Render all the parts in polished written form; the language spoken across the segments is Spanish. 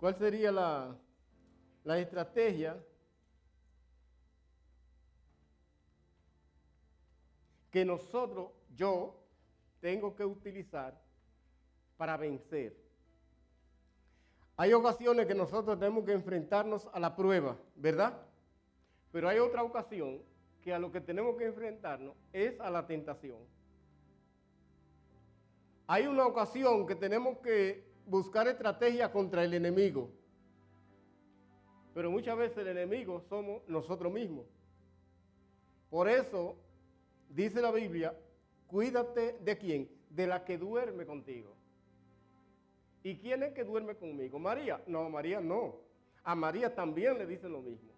¿Cuál sería la estrategia que yo tengo que utilizar para vencer? Hay ocasiones que nosotros tenemos que enfrentarnos a la prueba, ¿verdad? Pero hay otra ocasión que a lo que tenemos que enfrentarnos es a la tentación. Hay una ocasión que tenemos que buscar estrategias contra el enemigo. Pero muchas veces el enemigo somos nosotros mismos. Por eso dice la Biblia, cuídate de quién, de la que duerme contigo. ¿Y quién es que duerme conmigo? María. No, María no. A María también le dicen lo mismo.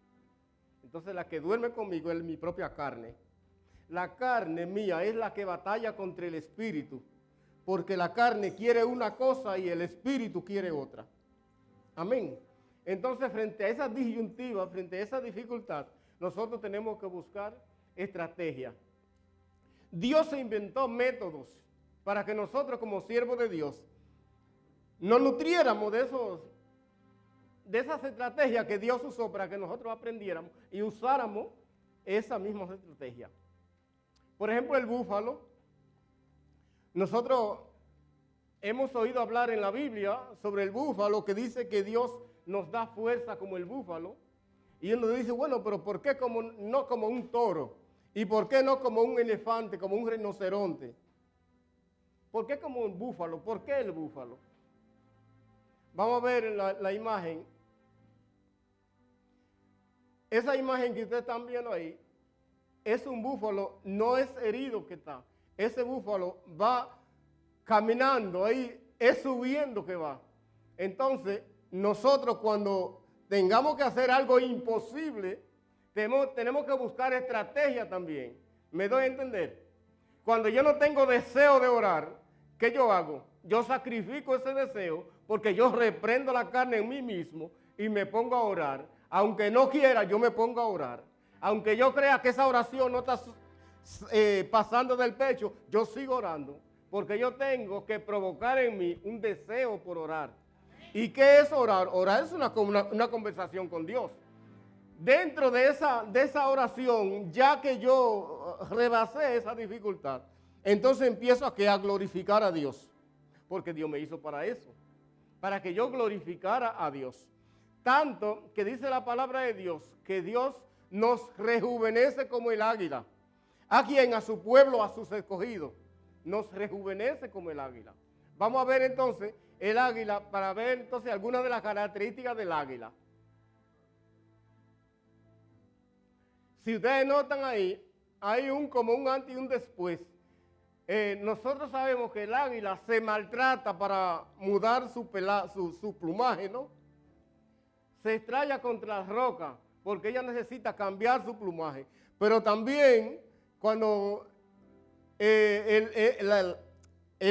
Entonces la que duerme conmigo es mi propia carne. La carne mía es la que batalla contra el espíritu, porque la carne quiere una cosa y el espíritu quiere otra. Amén. Entonces, frente a esa disyuntiva, frente a esa dificultad, nosotros tenemos que buscar estrategias. Dios se inventó métodos para que nosotros, como siervos de Dios, nos nutriéramos de esas estrategias que Dios usó para que nosotros aprendiéramos y usáramos esas mismas estrategias. Por ejemplo, el búfalo. Nosotros hemos oído hablar en la Biblia sobre el búfalo, que dice que Dios nos da fuerza como el búfalo. Y uno dice, bueno, pero ¿por qué no como un toro? ¿Y por qué no como un elefante, como un rinoceronte? ¿Por qué como un búfalo? ¿Por qué el búfalo? Vamos a ver la imagen. Esa imagen que ustedes están viendo ahí es un búfalo, no es herido que está. Ese búfalo va caminando ahí, es subiendo que va. Entonces, nosotros cuando tengamos que hacer algo imposible, tenemos que buscar estrategia también. ¿Me doy a entender? Cuando yo no tengo deseo de orar, ¿qué yo hago? Yo sacrifico ese deseo porque yo reprendo la carne en mí mismo y me pongo a orar. Aunque no quiera, yo me pongo a orar. Aunque yo crea que esa oración no está pasando del pecho, yo sigo orando. Porque yo tengo que provocar en mí un deseo por orar. ¿Y qué es orar? Orar es una conversación con Dios. Dentro de esa oración, ya que yo rebasé esa dificultad, entonces empiezo a glorificar a Dios. Porque Dios me hizo para eso. Para que yo glorificara a Dios. Tanto que dice la palabra de Dios, que Dios nos rejuvenece como el águila. ¿A quién? A su pueblo, a sus escogidos. Nos rejuvenece como el águila. Vamos a ver entonces el águila para ver entonces algunas de las características del águila. Si ustedes notan ahí, hay como un antes y un después. Nosotros sabemos que el águila se maltrata para mudar su plumaje, ¿no? Se estrella contra las rocas porque ella necesita cambiar su plumaje. Pero también cuando el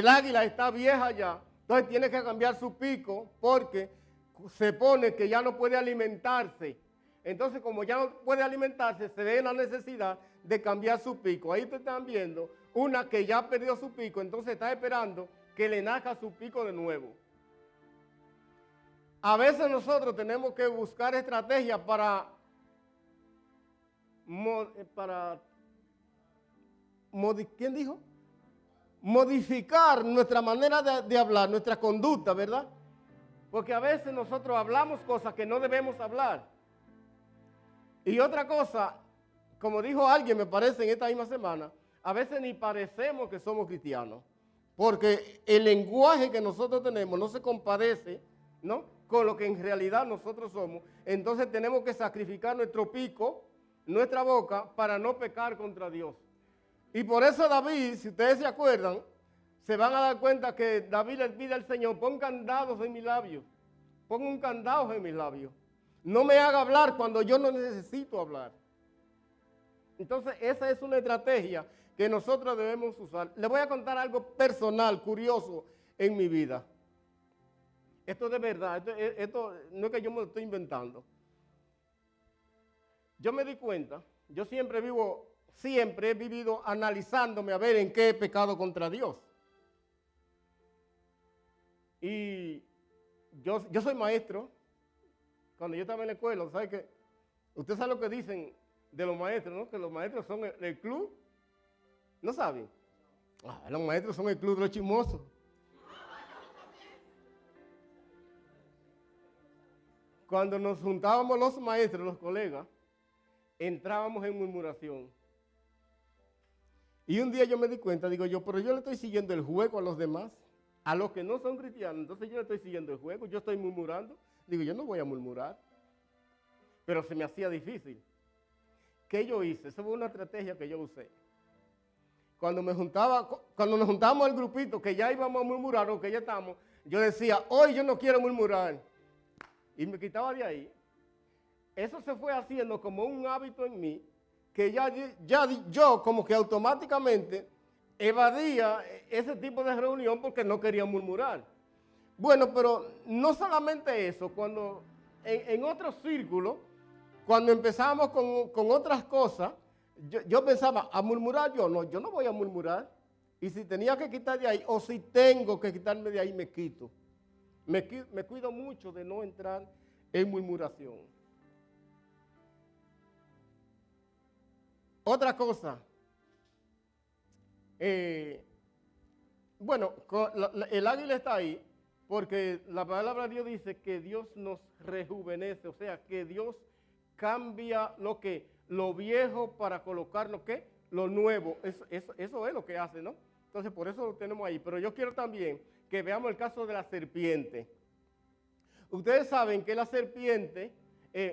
águila está vieja ya, entonces tiene que cambiar su pico porque se pone que ya no puede alimentarse. Entonces, como ya no puede alimentarse, se ve la necesidad de cambiar su pico. Ahí ustedes están viendo una que ya perdió su pico, entonces está esperando que le nazca su pico de nuevo. A veces nosotros tenemos que buscar estrategias ¿quién dijo? Modificar nuestra manera de hablar, nuestra conducta, ¿verdad? Porque a veces nosotros hablamos cosas que no debemos hablar. Y otra cosa, como dijo alguien, me parece, en esta misma semana, a veces ni parecemos que somos cristianos. Porque el lenguaje que nosotros tenemos no se compadece, ¿no?, con lo que en realidad nosotros somos. Entonces tenemos que sacrificar nuestro pico, nuestra boca, para no pecar contra Dios. Y por eso David, si ustedes se acuerdan, se van a dar cuenta que David le pide al Señor, pon candados en mis labios, pon un candado en mis labios. No me haga hablar cuando yo no necesito hablar. Entonces esa es una estrategia que nosotros debemos usar. Les voy a contar algo personal, curioso en mi vida. Esto de verdad, esto no es que yo me lo estoy inventando. Yo me di cuenta, yo siempre he vivido analizándome a ver en qué he pecado contra Dios. Y yo soy maestro, cuando yo estaba en la escuela, ¿sabe qué? Usted sabe lo que dicen de los maestros, ¿no? Que los maestros son el club, ¿no saben? Los maestros son el club de los chismosos. Cuando nos juntábamos los maestros, los colegas, entrábamos en murmuración. Y un día yo me di cuenta, digo yo, pero yo le estoy siguiendo el juego a los demás, a los que no son cristianos, entonces yo le estoy siguiendo el juego, yo estoy murmurando. Digo, yo no voy a murmurar. Pero se me hacía difícil. ¿Qué yo hice? Esa fue una estrategia que yo usé. Cuando nos juntábamos al grupito, que ya íbamos a murmurar o que ya estamos, yo decía, hoy yo no quiero murmurar. Y me quitaba de ahí. Eso se fue haciendo como un hábito en mí, que ya yo como que automáticamente evadía ese tipo de reunión porque no quería murmurar. Bueno, pero no solamente eso, cuando en otros círculos, cuando empezamos con otras cosas, yo pensaba, a murmurar yo no voy a murmurar. Y si tenía que quitar de ahí, o si tengo que quitarme de ahí, me quito. Me cuido mucho de no entrar en murmuración. Otra cosa. Bueno, el águila está ahí porque la palabra de Dios dice que Dios nos rejuvenece, o sea, que Dios cambia lo viejo para colocar lo nuevo. Eso es lo que hace, ¿no? Entonces, por eso lo tenemos ahí. Pero yo quiero también que veamos el caso de la serpiente. Ustedes saben que la serpiente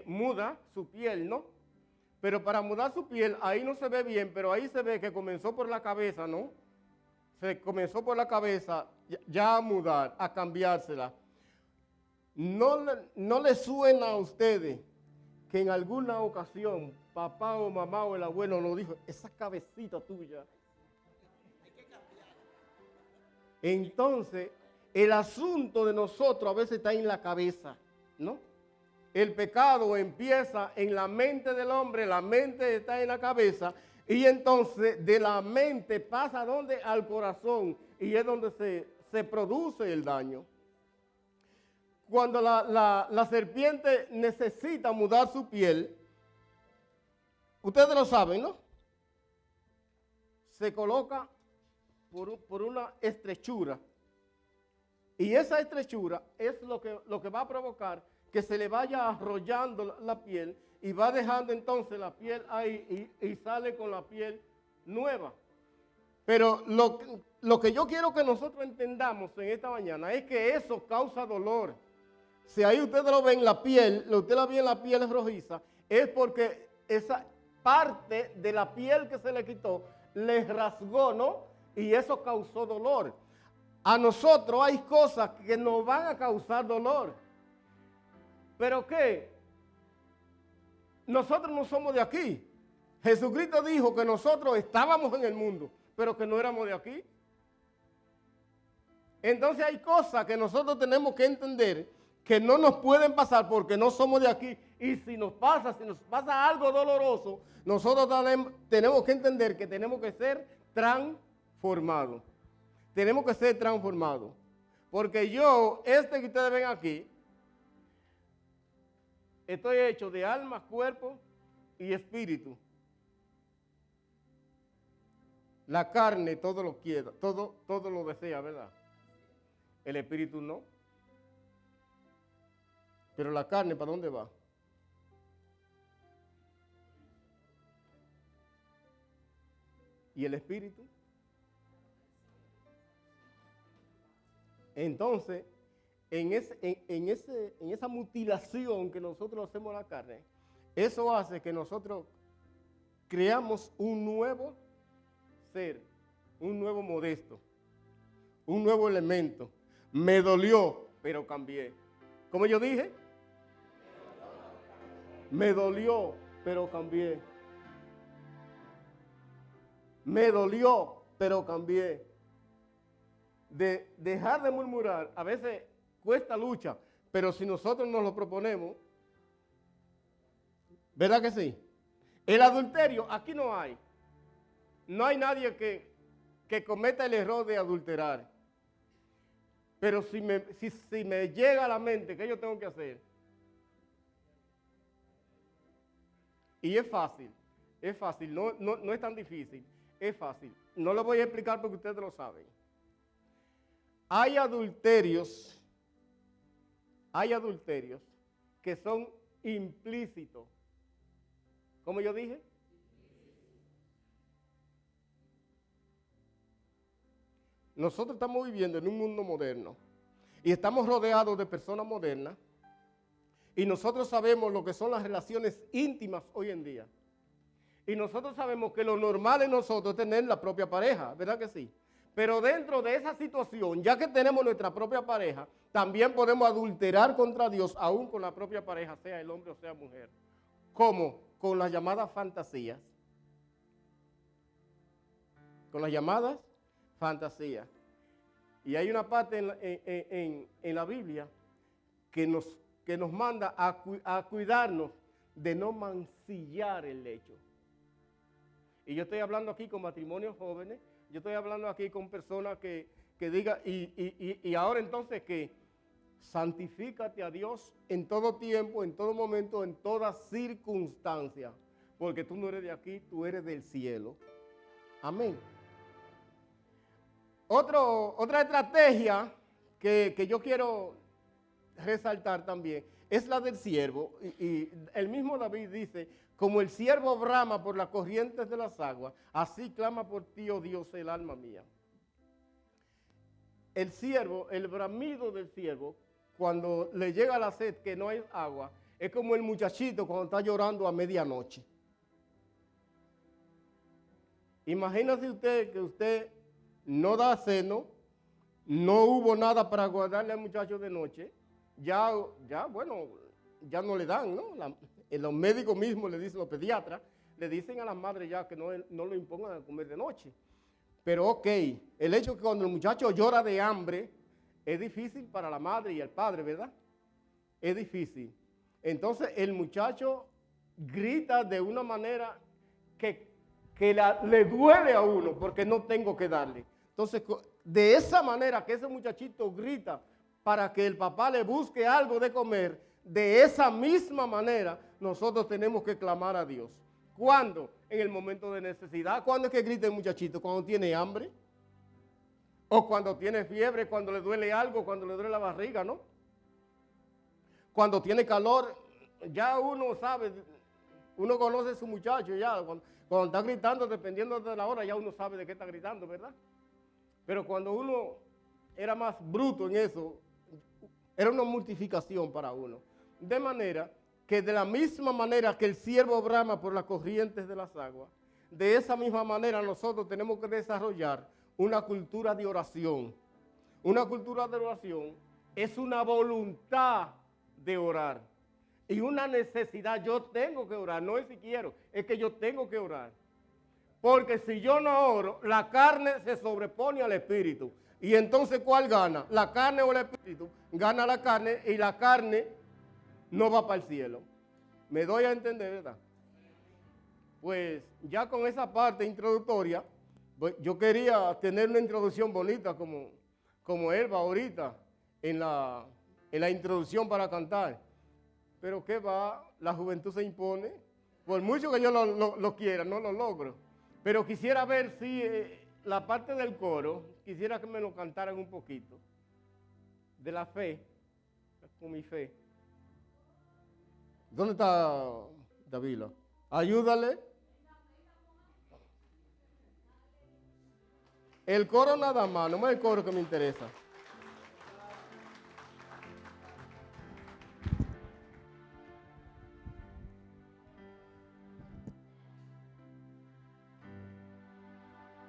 muda su piel, ¿no? Pero para mudar su piel, ahí no se ve bien, pero ahí se ve que comenzó por la cabeza, ¿no? Se comenzó por la cabeza ya a mudar, a cambiársela. ¿No le suena a ustedes que en alguna ocasión papá o mamá o el abuelo nos dijo, esa cabecita tuya? Hay que cambiarla. Entonces, el asunto de nosotros a veces está en la cabeza, ¿no? El pecado empieza en la mente del hombre, la mente está en la cabeza, y entonces de la mente pasa ¿a dónde? Al corazón, y es donde se produce el daño. Cuando la serpiente necesita mudar su piel, ustedes lo saben, ¿no? Se coloca por una estrechura, y esa estrechura es lo que va a provocar que se le vaya arrollando la piel y va dejando entonces la piel ahí y sale con la piel nueva. Pero lo que yo quiero que nosotros entendamos en esta mañana es que eso causa dolor. Si ahí ustedes lo ven, la piel, usted la ve en la piel rojiza, es porque esa parte de la piel que se le quitó le rasgó, ¿no? Y eso causó dolor. A nosotros hay cosas que nos van a causar dolor. ¿Pero qué? Nosotros no somos de aquí. Jesucristo dijo que nosotros estábamos en el mundo, pero que no éramos de aquí. Entonces hay cosas que nosotros tenemos que entender que no nos pueden pasar porque no somos de aquí. Y si nos pasa algo doloroso, nosotros tenemos que entender que tenemos que ser transformados. Tenemos que ser transformados. Porque que ustedes ven aquí, estoy hecho de alma, cuerpo y espíritu. La carne todo lo quiere, todo lo desea, ¿verdad? El espíritu no. Pero la carne, ¿para dónde va? ¿Y el espíritu? Entonces, en esa mutilación que nosotros hacemos a la carne, eso hace que nosotros creamos un nuevo ser, un nuevo modesto, un nuevo elemento. Me dolió, pero cambié. ¿Cómo yo dije? Me dolió, pero cambié. Me dolió, pero cambié. De dejar de murmurar, a veces cuesta lucha, pero si nosotros nos lo proponemos, ¿verdad que sí? El adulterio, aquí no hay. No hay nadie que cometa el error de adulterar. Pero si me llega a la mente, ¿qué yo tengo que hacer? Y es fácil, no es tan difícil, es fácil. No lo voy a explicar porque ustedes lo saben. Hay adulterios que son implícitos. ¿Cómo yo dije? Nosotros estamos viviendo en un mundo moderno y estamos rodeados de personas modernas y nosotros sabemos lo que son las relaciones íntimas hoy en día. Y nosotros sabemos que lo normal en nosotros es tener la propia pareja, ¿verdad que sí? Pero dentro de esa situación, ya que tenemos nuestra propia pareja, también podemos adulterar contra Dios, aún con la propia pareja, sea el hombre o sea mujer. ¿Cómo? Con las llamadas fantasías. Con las llamadas fantasías. Y hay una parte en la Biblia que nos manda a cuidarnos de no mancillar el lecho. Y yo estoy hablando aquí con matrimonios jóvenes, yo estoy hablando aquí con personas que digan, y ahora entonces que santifícate a Dios en todo tiempo, en todo momento, en toda circunstancia, porque tú no eres de aquí, tú eres del cielo. Amén. Otra estrategia que yo quiero resaltar también es la del siervo. Y el mismo David dice, como el siervo brama por las corrientes de las aguas, así clama por ti, oh Dios, el alma mía. El siervo, el bramido del siervo, cuando le llega la sed que no hay agua, es como el muchachito cuando está llorando a medianoche. Imagínese usted que usted no da seno, no hubo nada para guardarle al muchacho de noche, ya no le dan, ¿no? Los médicos mismos le dicen, los pediatras, le dicen a las madres ya que no lo impongan a comer de noche. Pero ok, el hecho que cuando el muchacho llora de hambre, es difícil para la madre y el padre, ¿verdad? Es difícil. Entonces el muchacho grita de una manera que le duele a uno porque no tengo que darle. Entonces, de esa manera que ese muchachito grita para que el papá le busque algo de comer, de esa misma manera nosotros tenemos que clamar a Dios. ¿Cuándo? En el momento de necesidad. ¿Cuándo es que grita el muchachito? Cuando tiene hambre. O cuando tiene fiebre, cuando le duele algo, cuando le duele la barriga, ¿no? Cuando tiene calor, ya uno sabe, uno conoce a su muchacho ya. Cuando está gritando, dependiendo de la hora, ya uno sabe de qué está gritando, ¿verdad? Pero cuando uno era más bruto en eso, era una mortificación para uno. De manera que de la misma manera que el siervo brama por las corrientes de las aguas, de esa misma manera nosotros tenemos que desarrollar una cultura de oración. Una cultura de oración es una voluntad de orar y una necesidad. Yo tengo que orar, no es si quiero, es que yo tengo que orar. Porque si yo no oro, la carne se sobrepone al espíritu. Y entonces, ¿cuál gana? ¿La carne o el espíritu? Gana la carne y la carne no va para el cielo. ¿Me doy a entender, verdad? Pues ya con esa parte introductoria, pues yo quería tener una introducción bonita como Elba ahorita en la introducción para cantar. Pero ¿qué va? La juventud se impone. Por mucho que yo lo quiera, no lo logro. Pero quisiera ver si la parte del coro, quisiera que me lo cantaran un poquito. De la fe, con mi fe. ¿Dónde está Davila? Ayúdale. El coro nada más, no es el coro que me interesa.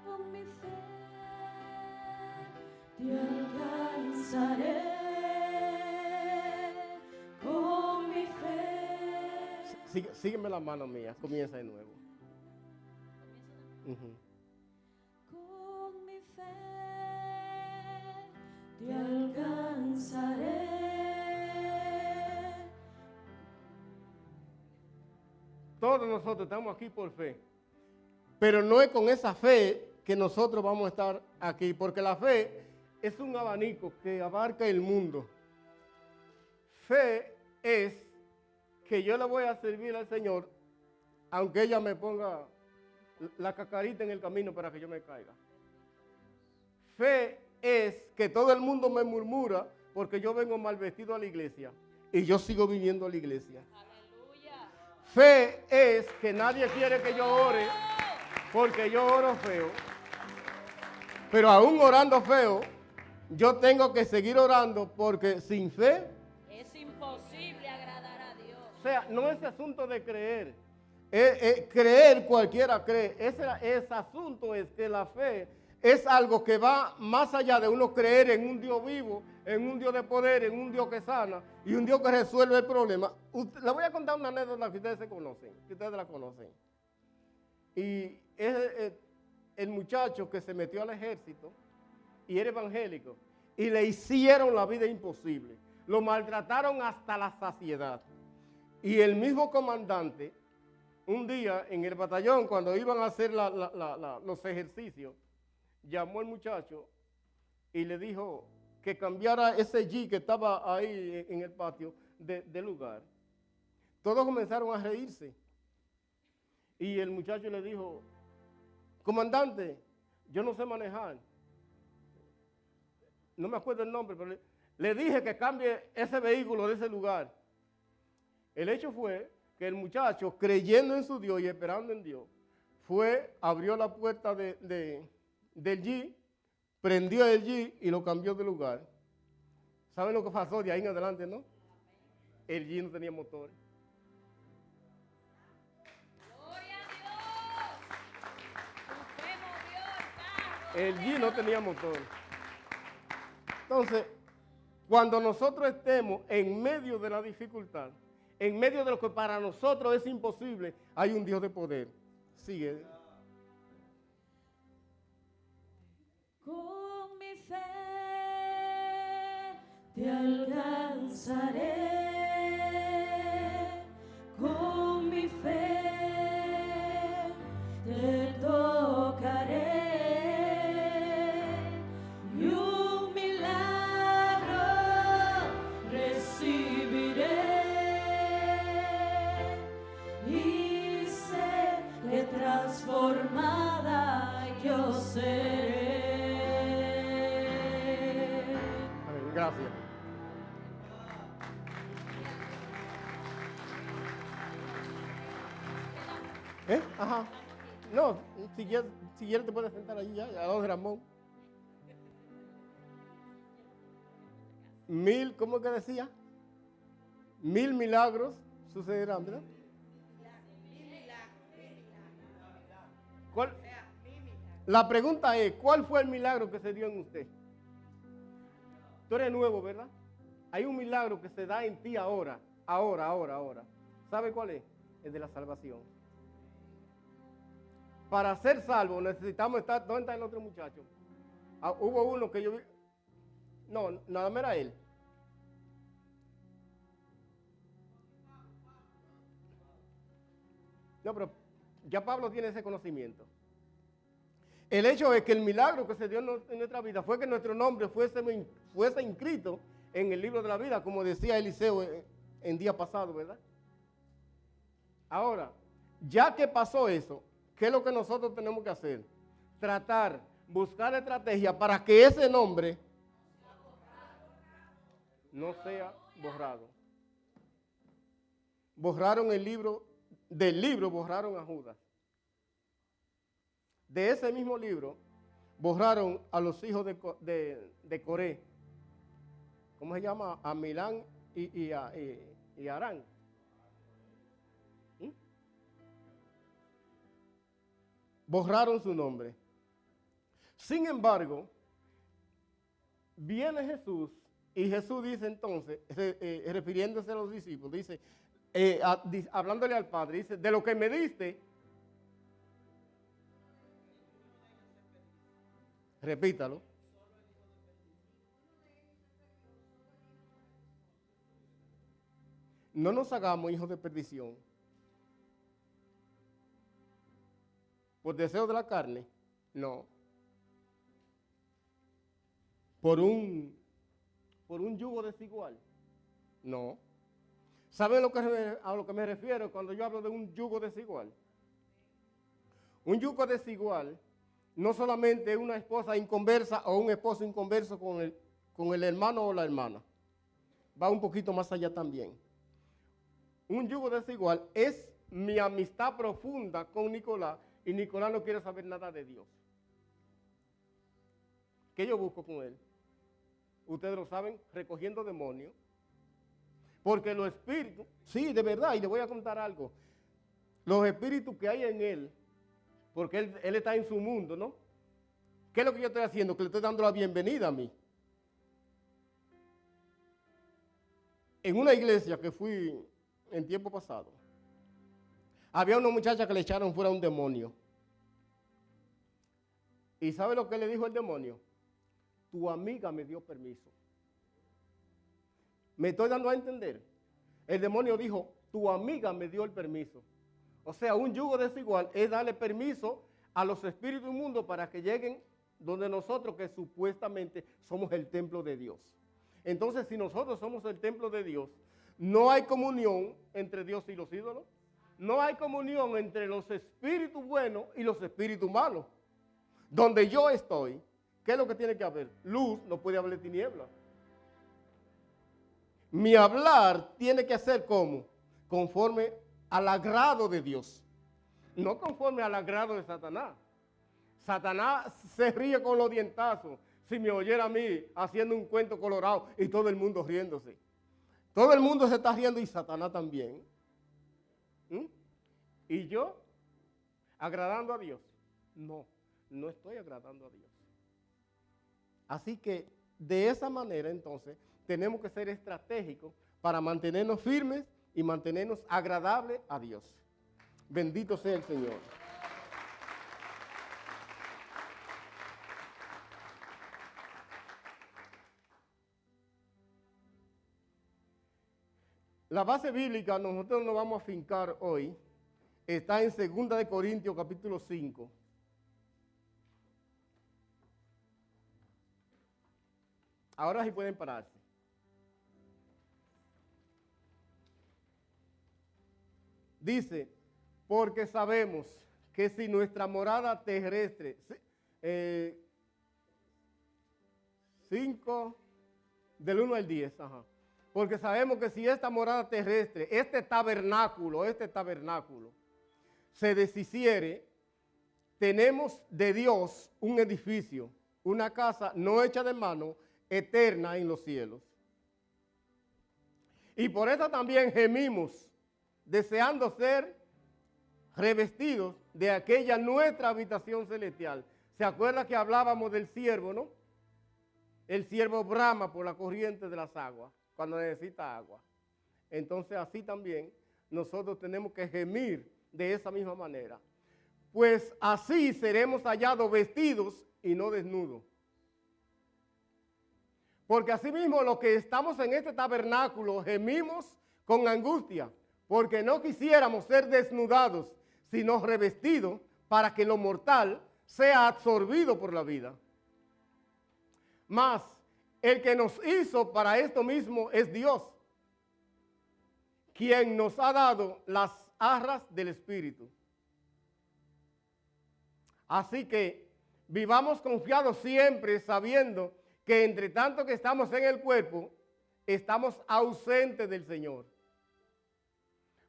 Con mi fe te alcanzaré. Con mi fe. Sígueme la mano mía, comienza de nuevo. Con mi fe te alcanzaré. Todos nosotros estamos aquí por fe. Pero no es con esa fe que nosotros vamos a estar aquí, porque la fe es un abanico que abarca el mundo. Fe es que yo le voy a servir al Señor aunque ella me ponga la cacarita en el camino para que yo me caiga. Fe es que todo el mundo me murmura porque yo vengo mal vestido a la iglesia y yo sigo viniendo a la iglesia. Aleluya. Fe es que nadie quiere que yo ore porque yo oro feo. Pero aún orando feo, yo tengo que seguir orando porque sin fe, Es imposible agradar a Dios. o sea, no es asunto de creer. Creer cualquiera cree. Ese asunto es que la fe es algo que va más allá de uno creer en un Dios vivo, en un Dios de poder, en un Dios que sana y un Dios que resuelve el problema. Le voy a contar una anécdota que ustedes se conocen, que ustedes la conocen. Y es el muchacho que se metió al ejército y era evangélico y le hicieron la vida imposible. Lo maltrataron hasta la saciedad. Y el mismo comandante, un día en el batallón, cuando iban a hacer los ejercicios, llamó al muchacho y le dijo que cambiara ese jeep que estaba ahí en el patio de lugar. Todos comenzaron a reírse. Y el muchacho le dijo, comandante, yo no sé manejar. No me acuerdo el nombre, pero le dije que cambie ese vehículo de ese lugar. El hecho fue que el muchacho, creyendo en su Dios y esperando en Dios, abrió la puerta del jeep, prendió el jeep y lo cambió de lugar. ¿Saben lo que pasó de ahí en adelante, no? El jeep no tenía motor. Gloria a Dios. Su fe movió el carro. El jeep no tenía motor. Entonces, cuando nosotros estemos en medio de la dificultad, en medio de lo que para nosotros es imposible, hay un Dios de poder. Sigue. Con mi fe te alcanzaré. Con mi fe te tocaré. Y un milagro recibiré. Y sé que transformada yo seré. Amén. Gracias. Ajá. No, si quieres te puedes sentar allí ya, al lado de Ramón. 1000, ¿cómo que decía? 1000 milagros sucederán, ¿verdad? ¿Cuál? La pregunta es, ¿cuál fue el milagro que se dio en usted? Tú eres nuevo, ¿verdad? Hay un milagro que se da en ti ahora. ¿Sabe cuál es? El de la salvación. Para ser salvo necesitamos estar. ¿Dónde está el otro muchacho? Hubo uno que yo vi. No, nada más era él. No, pero ya Pablo tiene ese conocimiento. El hecho es que el milagro que se dio en nuestra vida fue que nuestro nombre fuese inscrito en el libro de la vida, como decía Eliseo en día pasado, ¿verdad? Ahora, ya que pasó eso, ¿qué es lo que nosotros tenemos que hacer? Buscar estrategia para que ese nombre no sea borrado. Borraron del libro borraron a Judas. De ese mismo libro borraron a los hijos de Coré. ¿Cómo se llama? A Milán y Arán. Borraron su nombre. Sin embargo, viene Jesús y Jesús dice entonces, refiriéndose a los discípulos, dice, hablándole al Padre, dice, de lo que me diste, repítalo. No nos hagamos hijos de perdición por deseo de la carne, no. Por un yugo desigual, no. ¿Saben a lo que me refiero cuando yo hablo de un yugo desigual? Un yugo desigual no solamente es una esposa inconversa o un esposo inconverso con el hermano o la hermana. Va un poquito más allá también. Un yugo desigual es mi amistad profunda con Nicolás y Nicolás no quiere saber nada de Dios. ¿Qué yo busco con él? Ustedes lo saben, recogiendo demonios. Porque los espíritus, sí, de verdad, y le voy a contar algo. Los espíritus que hay en él, porque él está en su mundo, ¿no? ¿Qué es lo que yo estoy haciendo? Que le estoy dando la bienvenida a mí. En una iglesia que fui en tiempo pasado, había una muchacha que le echaron fuera un demonio. ¿Y sabe lo que le dijo el demonio? Tu amiga me dio permiso. Me estoy dando a entender. El demonio dijo, tu amiga me dio el permiso. O sea, un yugo desigual es darle permiso a los espíritus inmundos para que lleguen donde nosotros, que supuestamente somos el templo de Dios. Entonces, si nosotros somos el templo de Dios, no hay comunión entre Dios y los ídolos. No hay comunión entre los espíritus buenos y los espíritus malos. Donde yo estoy, ¿qué es lo que tiene que haber? Luz, no puede haber tiniebla. Mi hablar tiene que ser como conforme al agrado de Dios, no conforme al agrado de Satanás. Satanás se ríe con los dientazos si me oyera a mí haciendo un cuento colorado y todo el mundo riéndose. Todo el mundo se está riendo y Satanás también. ¿Y yo? ¿Agradando a Dios? No, no estoy agradando a Dios. Así que de esa manera entonces tenemos que ser estratégicos para mantenernos firmes y mantenernos agradables a Dios. Bendito sea el Señor. La base bíblica, nosotros nos vamos a fincar hoy, está en 2 de Corintios capítulo 5. Ahora sí pueden pararse. Dice, porque sabemos que si nuestra morada terrestre, 5 del 1 al 10, porque sabemos que si esta morada terrestre, este tabernáculo, se deshiciere, tenemos de Dios un edificio, una casa no hecha de mano, eterna en los cielos. Y por eso también gemimos, deseando ser revestidos de aquella nuestra habitación celestial. ¿Se acuerda que hablábamos del siervo, no? El siervo brama por la corriente de las aguas cuando necesita agua. Entonces así también nosotros tenemos que gemir de esa misma manera. Pues así seremos hallados vestidos y no desnudos. Porque asimismo los que estamos en este tabernáculo gemimos con angustia, porque no quisiéramos ser desnudados, sino revestidos para que lo mortal sea absorbido por la vida. Mas el que nos hizo para esto mismo es Dios, quien nos ha dado las arras del Espíritu. Así que vivamos confiados siempre, sabiendo que entre tanto que estamos en el cuerpo, estamos ausentes del Señor.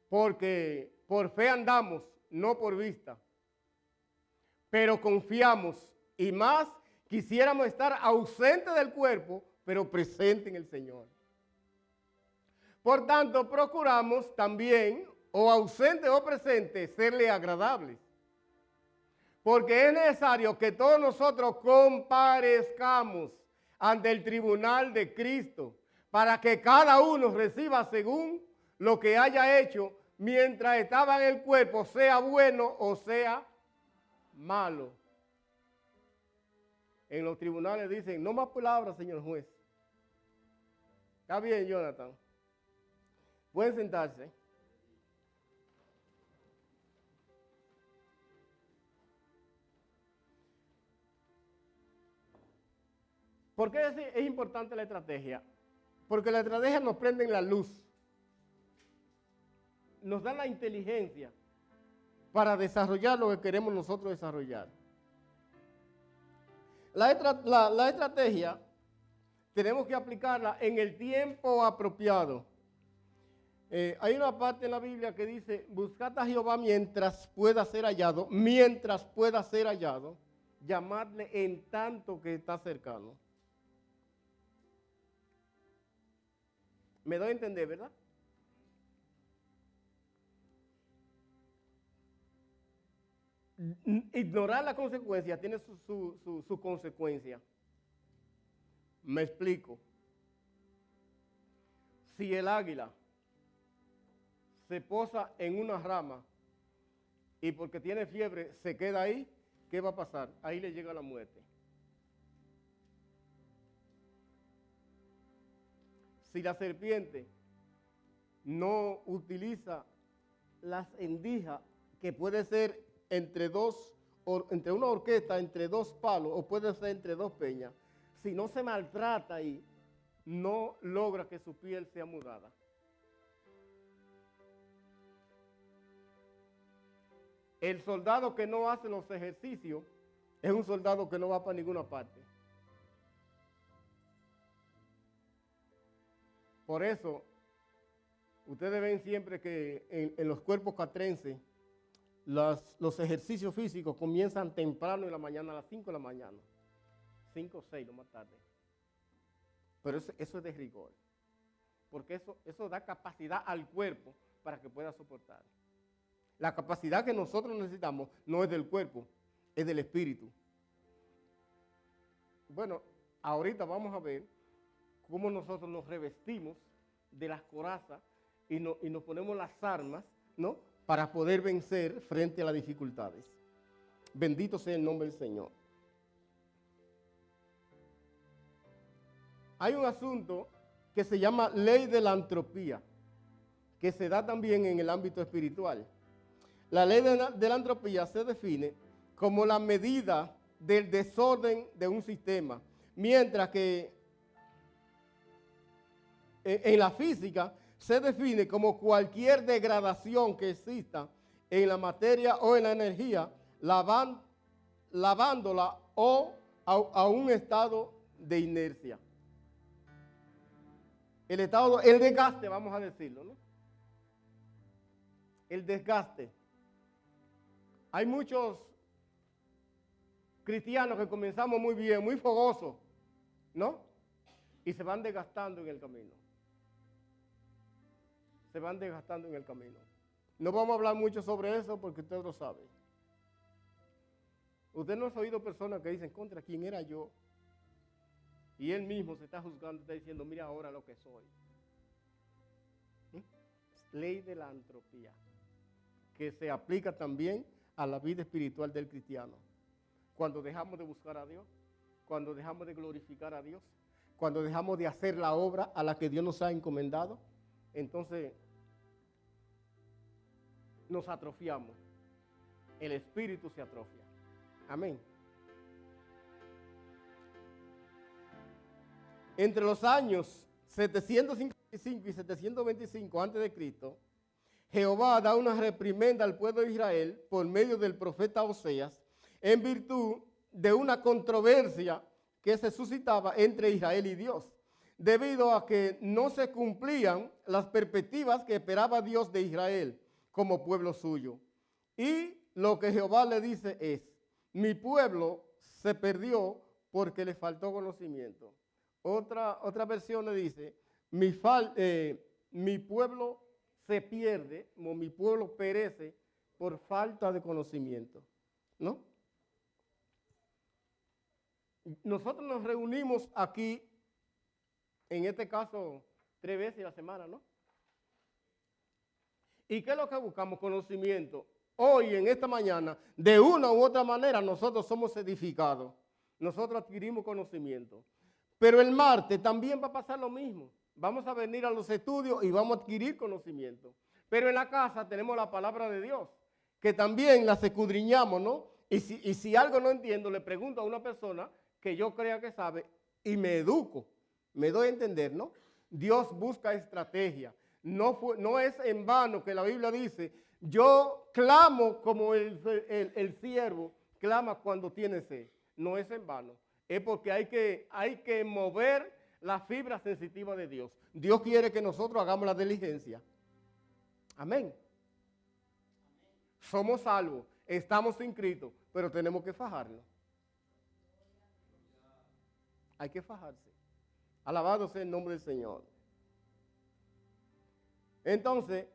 Porque por fe andamos, no por vista. Pero confiamos y más quisiéramos estar ausentes del cuerpo, pero presentes en el Señor. Por tanto, procuramos también, o ausentes o presentes, serle agradables. Porque es necesario que todos nosotros comparezcamos ante el tribunal de Cristo, para que cada uno reciba según lo que haya hecho mientras estaba en el cuerpo, sea bueno o sea malo. En los tribunales dicen, no más palabras, señor juez. Está bien, Jonathan. Pueden sentarse. ¿Por qué es importante la estrategia? Porque la estrategia nos prende en la luz. Nos da la inteligencia para desarrollar lo que queremos nosotros desarrollar. La estrategia tenemos que aplicarla en el tiempo apropiado. Hay una parte en la Biblia que dice, buscad a Jehová mientras pueda ser hallado, llamadle en tanto que está cercano. ¿Me doy a entender, verdad? Ignorar la consecuencia tiene su consecuencia. Me explico. Si el águila se posa en una rama y porque tiene fiebre se queda ahí, ¿qué va a pasar? Ahí le llega la muerte. Si la serpiente no utiliza las endijas, que puede ser entre una horqueta, entre dos palos, o puede ser entre dos peñas, si no se maltrata ahí, no logra que su piel sea mudada. El soldado que no hace los ejercicios es un soldado que no va para ninguna parte. Por eso, ustedes ven siempre que en los cuerpos castrenses, los ejercicios físicos comienzan temprano en la mañana, a las 5 de la mañana. 5 o 6 lo más tarde. Pero eso es de rigor. Porque eso da capacidad al cuerpo para que pueda soportar. La capacidad que nosotros necesitamos no es del cuerpo, es del espíritu. Bueno, ahorita vamos a ver cómo nosotros nos revestimos de las corazas y nos ponemos las armas, ¿no?, para poder vencer frente a las dificultades. Bendito sea el nombre del Señor. Hay un asunto que se llama ley de la entropía, que se da también en el ámbito espiritual. La ley de la entropía se define como la medida del desorden de un sistema, mientras que en la física se define como cualquier degradación que exista en la materia o en la energía, lavándola o a un estado de inercia. El desgaste, vamos a decirlo, ¿no? El desgaste. Hay muchos cristianos que comenzamos muy bien, muy fogosos, ¿no? Y se van desgastando en el camino. Se van desgastando en el camino. No vamos a hablar mucho sobre eso porque usted lo sabe. Usted no ha oído personas que dicen, contra quién era yo. Y él mismo se está juzgando, está diciendo, mira ahora lo que soy. Ley de la entropía, que se aplica también a la vida espiritual del cristiano. Cuando dejamos de buscar a Dios, cuando dejamos de glorificar a Dios, cuando dejamos de hacer la obra a la que Dios nos ha encomendado, entonces nos atrofiamos. El espíritu se atrofia. Amén. Entre los años 755 y 725 a.C., Jehová da una reprimenda al pueblo de Israel por medio del profeta Oseas en virtud de una controversia que se suscitaba entre Israel y Dios, debido a que no se cumplían las perspectivas que esperaba Dios de Israel como pueblo suyo. Y lo que Jehová le dice es, mi pueblo se perdió porque le faltó conocimiento. Otra versión le dice, mi pueblo se pierde, o mi pueblo perece por falta de conocimiento, ¿no? Nosotros nos reunimos aquí, en este caso, 3 veces a la semana, ¿no? ¿Y qué es lo que buscamos? Conocimiento. Hoy, en esta mañana, de una u otra manera, nosotros somos edificados. Nosotros adquirimos conocimiento. Pero el martes también va a pasar lo mismo. Vamos a venir a los estudios y vamos a adquirir conocimiento. Pero en la casa tenemos la palabra de Dios, que también las escudriñamos, ¿no? Y si algo no entiendo, le pregunto a una persona que yo crea que sabe y me educo. Me doy a entender, ¿no? Dios busca estrategia. No es en vano que la Biblia dice, Yo clamo como el siervo clama cuando tiene sed. No es en vano. Es porque hay que mover la fibra sensitiva de Dios. Dios quiere que nosotros hagamos la diligencia. Amén. Somos salvos, estamos inscritos, pero tenemos que fajarnos. Hay que fajarse. Alabado sea el nombre del Señor. Entonces,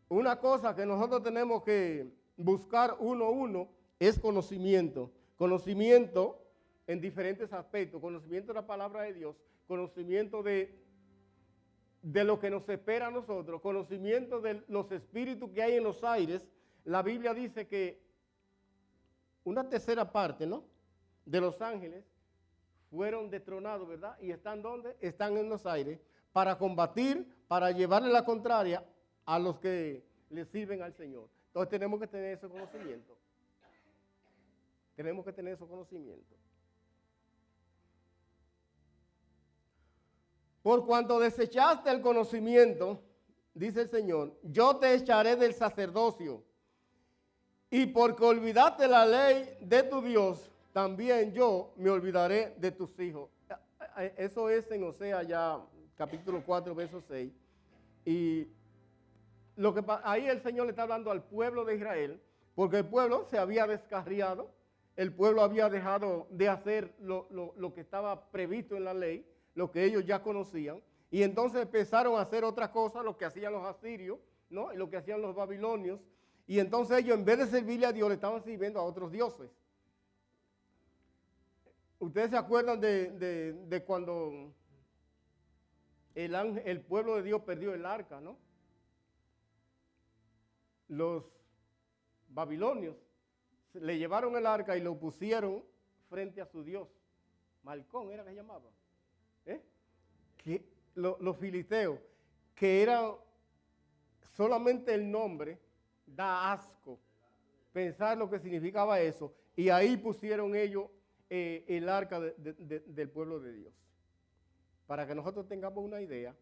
una cosa que nosotros tenemos que buscar uno a uno es conocimiento. Conocimiento en diferentes aspectos. Conocimiento de la palabra de Dios. Conocimiento de lo que nos espera a nosotros. Conocimiento de los espíritus que hay en los aires. La Biblia dice que una tercera parte, ¿no?, de los ángeles fueron destronados, ¿verdad? ¿Y están dónde? Están en los aires para combatir, para llevarle la contraria a los que le sirven al Señor. Entonces tenemos que tener ese conocimiento. Tenemos que tener ese conocimiento. Por cuanto desechaste el conocimiento, dice el Señor, yo te echaré del sacerdocio. Y porque olvidaste la ley de tu Dios, también yo me olvidaré de tus hijos. Eso es en Oseas ya, capítulo 4, verso 6. Y ahí el Señor le está hablando al pueblo de Israel, porque el pueblo se había descarriado, el pueblo había dejado de hacer lo que estaba previsto en la ley, lo que ellos ya conocían, y entonces empezaron a hacer otra cosa, lo que hacían los asirios, ¿no?, y lo que hacían los babilonios, y entonces ellos en vez de servirle a Dios le estaban sirviendo a otros dioses. Ustedes se acuerdan de cuando el pueblo de Dios perdió el arca, ¿no? Los babilonios le llevaron el arca y lo pusieron frente a su Dios. Malcón era que se llamaba. Los filisteos, que era solamente el nombre, da asco pensar lo que significaba eso. Y ahí pusieron ellos el arca del pueblo de Dios. Para que nosotros tengamos una idea,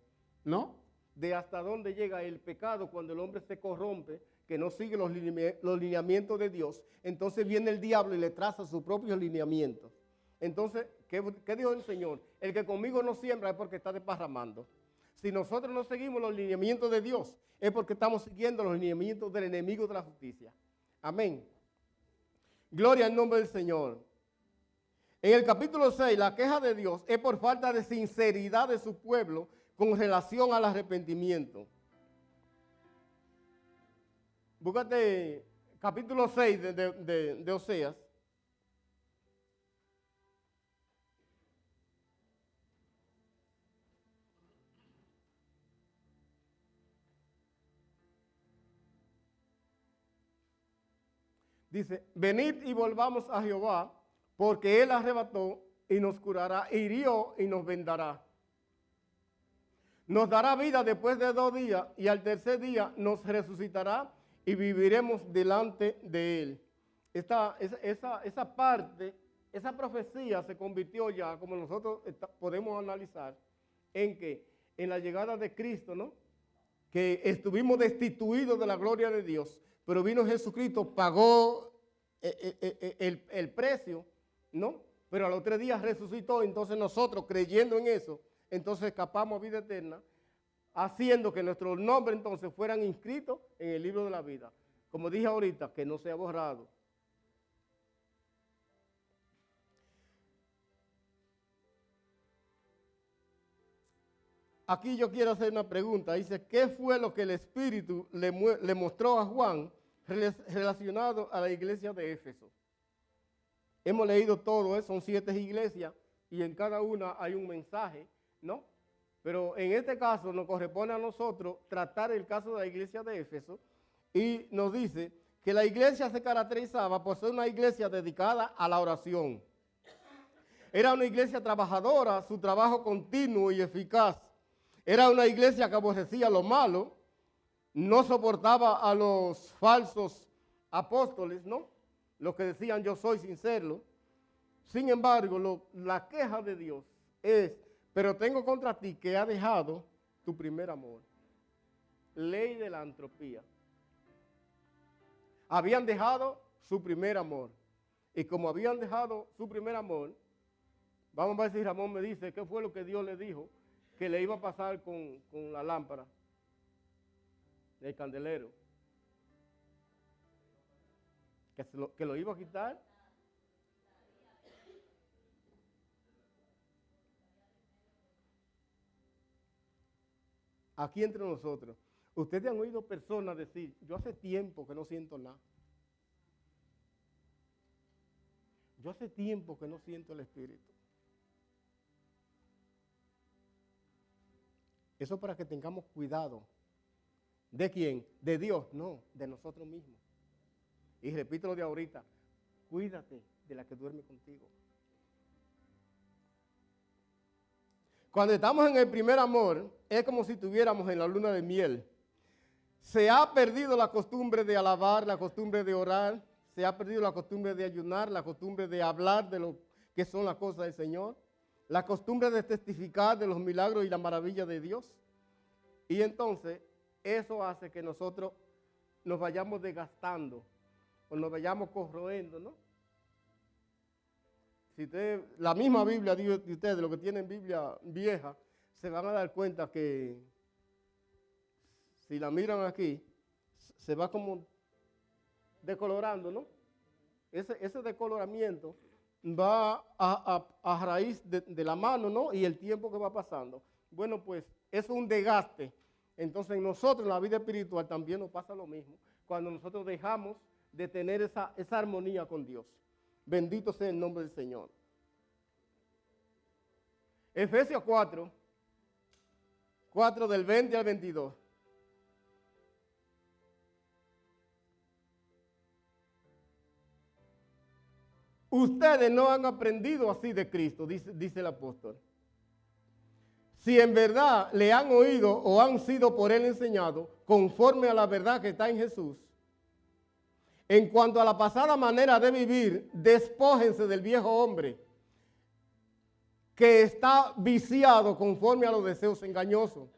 ¿no?, de hasta dónde llega el pecado cuando el hombre se corrompe, que no sigue los lineamientos de Dios. Entonces viene el diablo y le traza sus propios lineamientos. Entonces, ¿qué dijo el Señor? El que conmigo no siembra es porque está desparramando. Si nosotros no seguimos los lineamientos de Dios, es porque estamos siguiendo los lineamientos del enemigo de la justicia. Amén. Gloria al nombre del Señor. En el capítulo 6, la queja de Dios es por falta de sinceridad de su pueblo con relación al arrepentimiento. Búscate capítulo 6 de Oseas. Dice, venid y volvamos a Jehová, porque Él arrebató y nos curará, hirió y nos vendará. Nos dará vida después de 2 días y al tercer día nos resucitará y viviremos delante de Él. Esa parte, esa profecía se convirtió ya, como nosotros podemos analizar, en la llegada de Cristo, ¿no? Que estuvimos destituidos de la gloria de Dios, pero vino Jesucristo, pagó el precio, ¿no? Pero a los 3 días resucitó, entonces nosotros creyendo en eso, entonces escapamos a vida eterna, haciendo que nuestros nombres entonces fueran inscritos en el libro de la vida. Como dije ahorita, que no sea borrado. Aquí yo quiero hacer una pregunta. Dice, ¿qué fue lo que el Espíritu le mostró a Juan relacionado a la iglesia de Éfeso? Hemos leído todo, son 7 iglesias y en cada una hay un mensaje, ¿no? Pero en este caso nos corresponde a nosotros tratar el caso de la iglesia de Éfeso y nos dice que la iglesia se caracterizaba por ser una iglesia dedicada a la oración. Era una iglesia trabajadora, su trabajo continuo y eficaz. Era una iglesia que aborrecía lo malo, no soportaba a los falsos apóstoles, ¿no? Los que decían yo soy sin serlo. Sin embargo, la queja de Dios es, pero tengo contra ti que has dejado tu primer amor. Ley de la entropía. Habían dejado su primer amor. Y como habían dejado su primer amor, vamos a ver si Ramón me dice qué fue lo que Dios le dijo que le iba a pasar con la lámpara del candelero. Que lo iba a quitar. Aquí entre nosotros, ustedes han oído personas decir, yo hace tiempo que no siento nada. Yo hace tiempo que no siento el Espíritu. Eso para que tengamos cuidado. ¿De quién? De Dios, no, de nosotros mismos. Y repito lo de ahorita, cuídate de la que duerme contigo. Cuando estamos en el primer amor, es como si estuviéramos en la luna de miel. Se ha perdido la costumbre de alabar, la costumbre de orar, se ha perdido la costumbre de ayunar, la costumbre de hablar de lo que son las cosas del Señor, la costumbre de testificar de los milagros y la maravilla de Dios. Y entonces, eso hace que nosotros nos vayamos desgastando o nos vayamos corroendo, ¿no? Si ustedes, la misma Biblia de ustedes, los que tienen Biblia vieja, se van a dar cuenta que si la miran aquí, se va como decolorando, ¿no? Ese decoloramiento va a raíz de la mano, ¿no? Y el tiempo que va pasando. Bueno, pues eso es un desgaste. Entonces nosotros en la vida espiritual también nos pasa lo mismo. Cuando nosotros dejamos de tener esa armonía con Dios. Bendito sea el nombre del Señor. Efesios 4 del 20 al 22. Ustedes no han aprendido así de Cristo, dice el apóstol. Si en verdad le han oído o han sido por él enseñados, conforme a la verdad que está en Jesús, en cuanto a la pasada manera de vivir, despójense del viejo hombre que está viciado conforme a los deseos engañosos.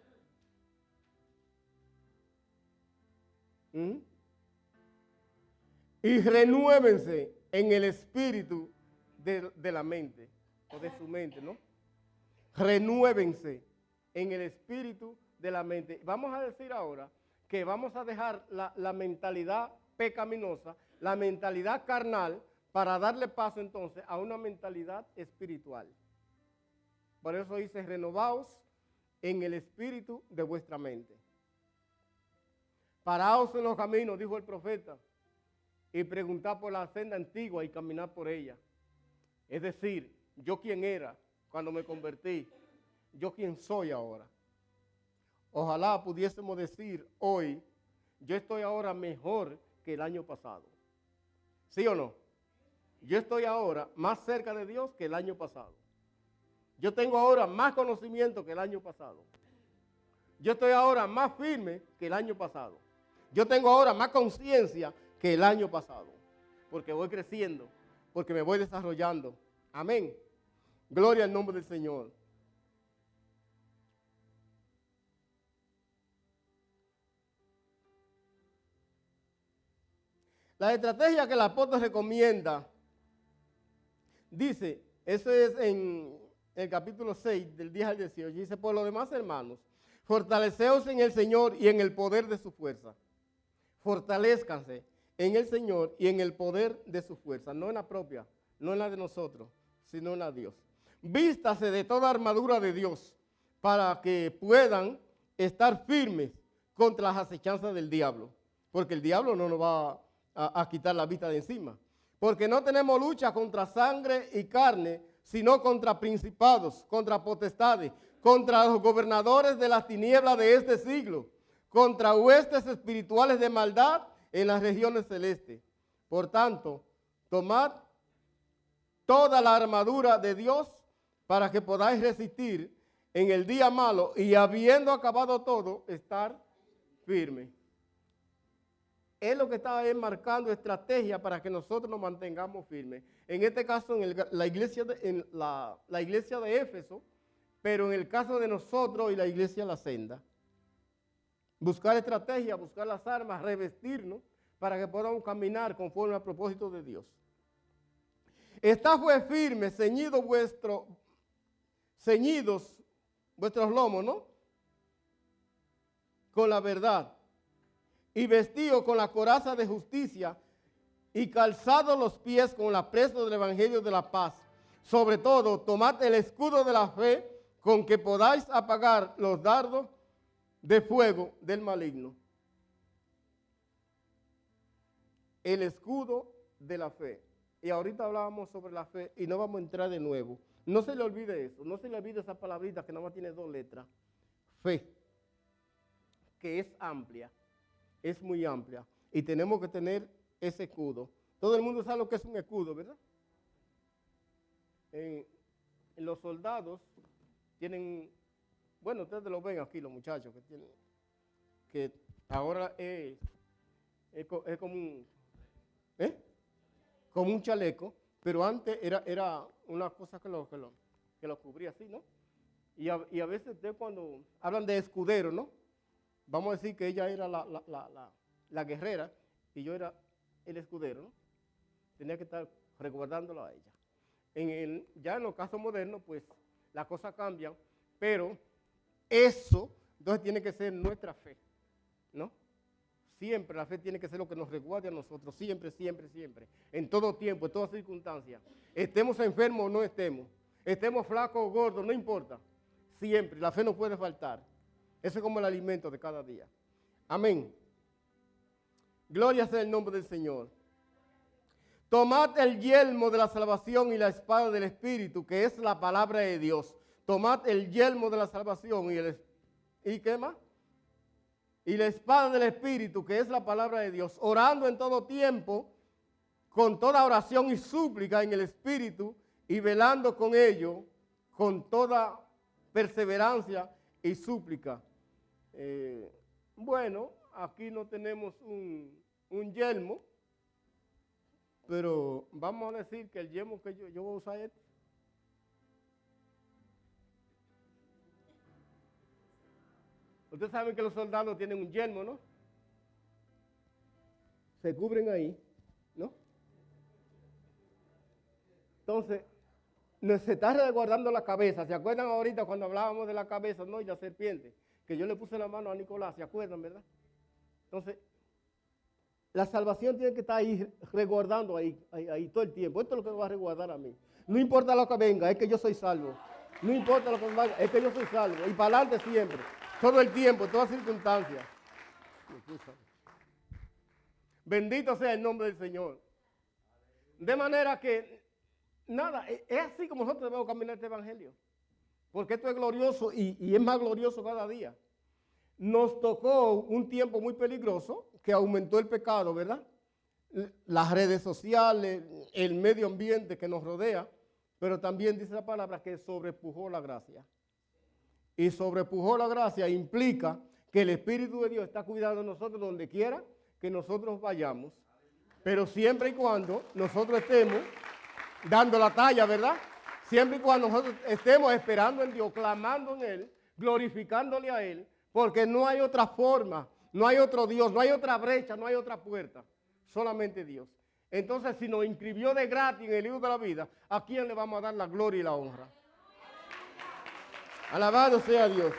Y renuévense en el espíritu de la mente, o de su mente, ¿no? Renuévense en el espíritu de la mente. Vamos a decir ahora que vamos a dejar la mentalidad pecaminosa, la mentalidad carnal, para darle paso entonces a una mentalidad espiritual. Por eso dice, renovaos en el espíritu de vuestra mente. Paraos en los caminos, dijo el profeta, y preguntad por la senda antigua y caminad por ella. Es decir, yo quién era cuando me convertí, yo quién soy ahora. Ojalá pudiésemos decir hoy, yo estoy ahora mejor que el año pasado. ¿Sí o no? Yo estoy ahora más cerca de Dios que el año pasado. Yo tengo ahora más conocimiento que el año pasado. Yo estoy ahora más firme que el año pasado. Yo tengo ahora más conciencia que el año pasado. Porque voy creciendo, porque me voy desarrollando. Amén. Gloria al nombre del Señor. La estrategia que el apóstol recomienda, dice, eso es en el capítulo 6, del 10 al 18, dice, por lo demás, hermanos, fortaleceos en el Señor y en el poder de su fuerza. Fortalezcanse en el Señor y en el poder de su fuerza, no en la propia, no en la de nosotros, sino en la de Dios. Vístase de toda armadura de Dios para que puedan estar firmes contra las acechanzas del diablo, porque el diablo no nos va a quitar la vista de encima. Porque no tenemos lucha contra sangre y carne, sino contra principados, contra potestades, contra los gobernadores de las tinieblas de este siglo, contra huestes espirituales de maldad en las regiones celestes. Por tanto, tomad toda la armadura de Dios para que podáis resistir en el día malo y habiendo acabado todo, estar firme. Es lo que está marcando estrategia para que nosotros nos mantengamos firmes. En este caso, en la iglesia de Éfeso, pero en el caso de nosotros y la iglesia La Senda. Buscar estrategia, buscar las armas, revestirnos para que podamos caminar conforme al propósito de Dios. Estad pues firmes, ceñidos vuestros lomos, ¿no? Con la verdad, y vestidos con la coraza de justicia, y calzados los pies con la presa del evangelio de la paz. Sobre todo, tomad el escudo de la fe, con que podáis apagar los dardos de fuego del maligno. El escudo de la fe. Y ahorita hablábamos sobre la fe y no vamos a entrar de nuevo. No se le olvide eso, no se le olvide esa palabrita que nada más tiene 2 letras. Fe, que es amplia, es muy amplia. Y tenemos que tener ese escudo. Todo el mundo sabe lo que es un escudo, ¿verdad? En los soldados tienen, bueno, ustedes lo ven aquí, los muchachos que tienen, que ahora es como un, como un chaleco, pero antes era una cosa que lo cubría así, ¿no? Y a veces ustedes cuando hablan de escudero, ¿no? Vamos a decir que ella era la guerrera y yo era el escudero, ¿no? Tenía que estar resguardándola a ella. Ya en los casos modernos, pues, las cosas cambian, pero eso, entonces, tiene que ser nuestra fe, ¿no? Siempre la fe tiene que ser lo que nos resguarde a nosotros, siempre, siempre, siempre, en todo tiempo, en todas circunstancias. Estemos enfermos o no estemos flacos o gordos, no importa. Siempre, la fe no puede faltar. Eso es como el alimento de cada día. Amén. Gloria sea el nombre del Señor. Tomad el yelmo de la salvación y la espada del Espíritu, que es la palabra de Dios. Tomad el yelmo de la salvación ¿y qué más? Y la espada del Espíritu, que es la palabra de Dios, orando en todo tiempo, con toda oración y súplica en el Espíritu, y velando con ello, con toda perseverancia y súplica. Bueno, aquí no tenemos un yelmo, pero vamos a decir que el yelmo que yo voy a usar es ustedes saben que los soldados tienen un yelmo, ¿no? Se cubren ahí, ¿no? Entonces, se está resguardando la cabeza. ¿Se acuerdan ahorita cuando hablábamos de la cabeza, no? Y la serpiente, que yo le puse la mano a Nicolás, ¿se acuerdan, verdad? Entonces, la salvación tiene que estar ahí, resguardando ahí todo el tiempo. Esto es lo que me va a resguardar a mí. No importa lo que venga, es que yo soy salvo. No importa lo que venga, es que yo soy salvo. Y para adelante siempre, todo el tiempo, en todas circunstancias. Bendito sea el nombre del Señor. De manera que, nada, es así como nosotros debemos caminar este evangelio. Porque esto es glorioso y es más glorioso cada día. Nos tocó un tiempo muy peligroso que aumentó el pecado, ¿verdad? Las redes sociales, el medio ambiente que nos rodea, pero también dice la palabra que sobrepujó la gracia. Y sobrepujó la gracia implica que el Espíritu de Dios está cuidando de nosotros donde quiera que nosotros vayamos, pero siempre y cuando nosotros estemos dando la talla, ¿verdad? Siempre y cuando nosotros estemos esperando en Dios, clamando en Él, glorificándole a Él, porque no hay otra forma, no hay otro Dios, no hay otra brecha, no hay otra puerta, solamente Dios. Entonces, si nos inscribió de gratis en el libro de la vida, ¿a quién le vamos a dar la gloria y la honra? Alabado sea Dios.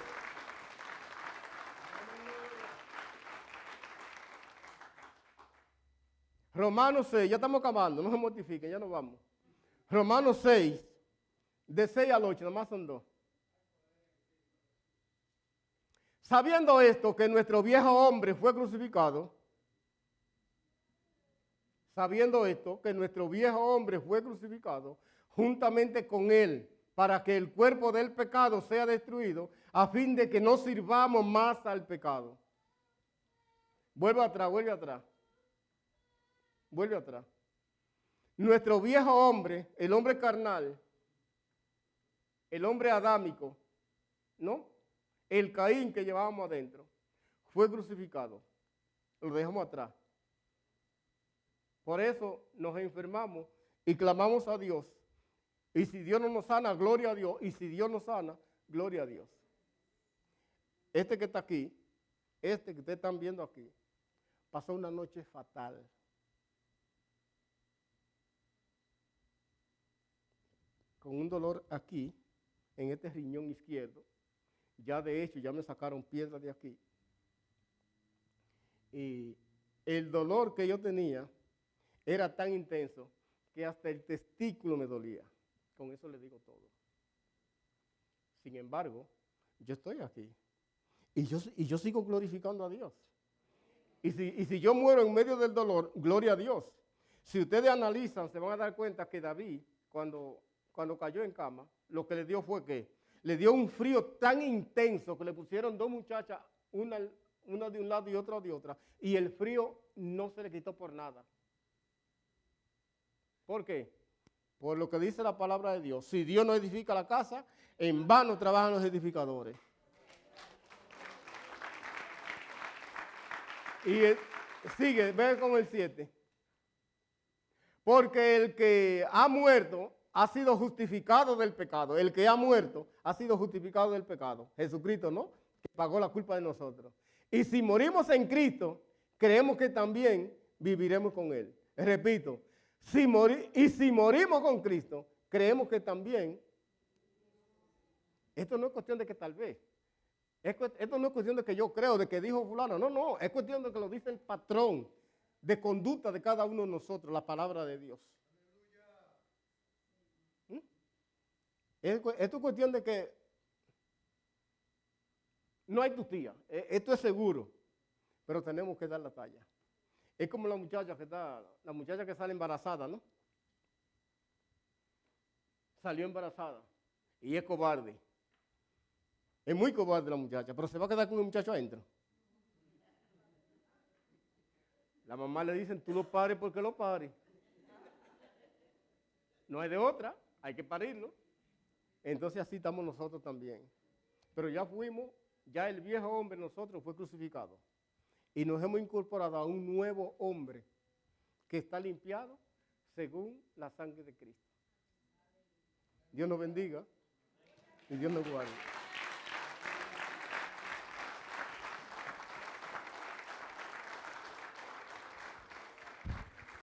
Romanos 6, ya estamos acabando, no se mortifiquen, ya nos vamos. Romanos 6, de 6 al 8, nomás son 2. Sabiendo esto, que nuestro viejo hombre fue crucificado, sabiendo esto, que nuestro viejo hombre fue crucificado juntamente con él, para que el cuerpo del pecado sea destruido, a fin de que no sirvamos más al pecado. Vuelve atrás, vuelve atrás. Vuelve atrás. Nuestro viejo hombre, el hombre carnal, el hombre adámico, ¿no? El Caín que llevábamos adentro, fue crucificado. Lo dejamos atrás. Por eso nos enfermamos y clamamos a Dios. Y si Dios no nos sana, gloria a Dios. Y si Dios nos sana, gloria a Dios. Este que está aquí, este que ustedes están viendo aquí, pasó una noche fatal. Con un dolor aquí, en este riñón izquierdo. Ya de hecho, ya me sacaron piedras de aquí. Y el dolor que yo tenía era tan intenso que hasta el testículo me dolía. Con eso le digo todo. Sin embargo, yo estoy aquí. Y yo sigo glorificando a Dios. Y si yo muero en medio del dolor, gloria a Dios. Si ustedes analizan, se van a dar cuenta que David, cuando cayó en cama, lo que le dio fue que le dio un frío tan intenso que le pusieron dos muchachas, una de un lado y otra de otra, y el frío no se le quitó por nada. ¿Por qué? Por lo que dice la palabra de Dios. Si Dios no edifica la casa, en vano trabajan los edificadores. Y sigue, ve con el 7. Porque el que ha muerto ha sido justificado del pecado. El que ha muerto ha sido justificado del pecado. Jesucristo, ¿no? Que pagó la culpa de nosotros. Y si morimos en Cristo, creemos que también viviremos con Él. Repito, si morimos con Cristo, creemos que también. Esto no es cuestión de que tal vez. Esto no es cuestión de que yo creo, de que dijo fulano. No, no, es cuestión de que lo dice el patrón de conducta de cada uno de nosotros, la palabra de Dios. Esto es cuestión de que no hay tutía. Esto es seguro, pero tenemos que dar la talla. Es como la muchacha que sale embarazada, ¿no? Salió embarazada y es cobarde. Es muy cobarde la muchacha, pero se va a quedar con un muchacho adentro. La mamá le dicen, tú lo pares porque lo pares. No hay de otra, hay que parirlo. Entonces así estamos nosotros también. Pero ya el viejo hombre nosotros fue crucificado. Y nos hemos incorporado a un nuevo hombre que está limpiado según la sangre de Cristo. Dios nos bendiga y Dios nos guarde.